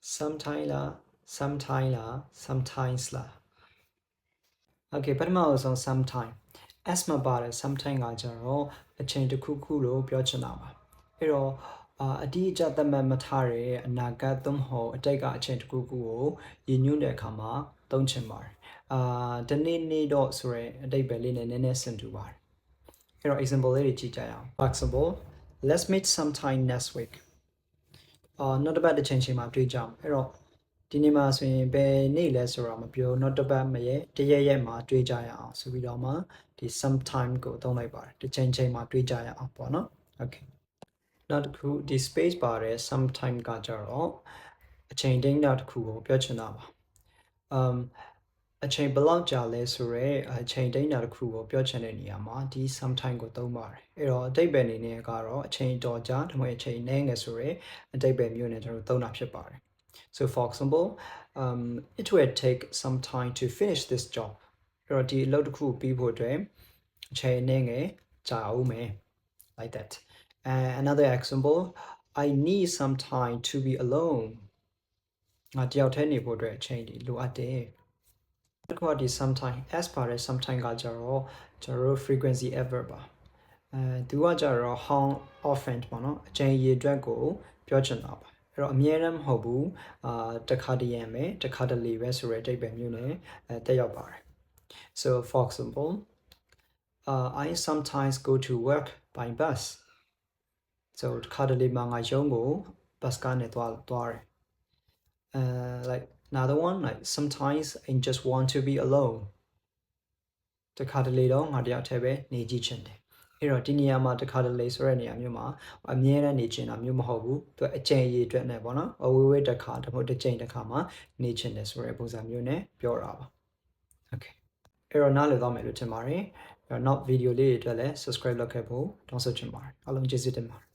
sometime sometimes la okay ပထမဆုံး sometime s မှာပါတယ် sometime ကကြတော့အချိန်တစ်ခုခုလို့ပြောချင်တာပါအဲ့တော့အတိအကျသတ်မှတ်မထားတဲ့အနာဂတ်သို့မဟုတ်အတိတ်ကအချိန်တစ်ခုခုကိုရည်ညွှန်းတဲ့အခါမှာသုံးချင်ပါတယ်ဒီနေ့တော့ဆိုရဲအတိတ်ပဲလေးနဲ့နည်းနည်းဆင်တူပါတယ်အဲ့တော့ example လေးတွေကြည့်ကြရအောင် for example let's meet sometime next week နောက်တစ်ပတ်တစ်ချိန်မှာတွေ့ကြအောင်အဲ့တော့ဒီနေ့မှာဆိုရင်ဘယ်နေ့လဲဆိုတာမပြောနောက်တစ်ပတ်မရဲ့တရက်မှာတွေ့ကြရအောင်ဆိုပြီးတော့မှဒီ sometime ကိုသုံးလိုက်ပါတယ်တစ်ချိန်မှာတွေ့ကြရအောင်ပေါ့နော် okay နောက်တစ်ခုဒီ space ပါတယ် sometime ကကြတော့အချိန်တိုင်းနောက်တစ်ခုကိုပြောချင်တာပါအချိန်ဘယ်လောက်ကြာလဲဆိုရဲအချိန်တိုင်းနောက်တစ်ခုကိုပြောချင်တဲ့နေရာမှာဒီ sometime ကိုသုံးပါတယ်အဲ့တော့အတိတ်ပဲအနေနဲ့ကတော့အချိန်တော်ကြာဒါမှမဟုတ်အချိန်နည်းငယ်ဆိုရဲအတိတ်ပဲမျိုးနဲ့ကျွန်တော်သုံးတာဖြစ်ပါတယ် so for example it will take some time to finish this job အဲ့တော့ဒီအလုပ်တစ်ခုပြီးဖို့အတွက်အချိန်နည်းငယ်ကြာအောင်မယ် like that and another example I need some time to be alone ငါတယောက်တည်းနေဖို့အတွက်အချိန်လိုအပ်တယ်တစ်ခုကဒီ sometime s ပါတယ် sometime ကကြတော့ကျွန်တော်တို့ frequency adverb ပါသူကကြတော့ how often ပေါ့နော်အချိန်ရေအတွက်ကိုပြောချင်တာပါအဲ့တော့အမြဲတမ်းမဟုတ်ဘူးတစ်ခါတည်းရမယ်တစ်ခါတလေပဲဆိုတဲ့အဓိပ္ပာယ်မျိုးနဲ့တက်ရောက်ပါတယ် so for example I sometimes go to work by bus so တစ်ခါတလေမှာငါရုံးကို bus ကနေသွားတယ်like another one like sometimes I just want to be alone တခါတလေတော့ငါတယောက်တည်းပဲနေကြည့်ချင်တယ်အဲ့တော့ဒီနေရာမှာတခါတလေဆိုတဲ့နေရာမျိုးမှာအမြဲတမ်းနေချင်တာမျိုးမဟုတ်ဘူးသူအကျဉ်းရည်အတွက်နဲ့ပေါ့နော်အဝေးဝေးတစ်ခါတမို့တစ်ချိန်တစ်ခါမှာနေချင်တယ်ဆိုတဲ့ပုံစံမျိုးနဲ့ပြောတာပါ okay အဲ့တော့နားလည်သွားမယ်လို့ထင်ပါတယ်နောက်ဗီဒီယိုလေးတွေအတွက်လည်း subscribe လုပ်ခဲ့ဖို့တောင်းဆိုချင်ပါတယ်အားလုံးကျေးဇူးတင်ပါတယ်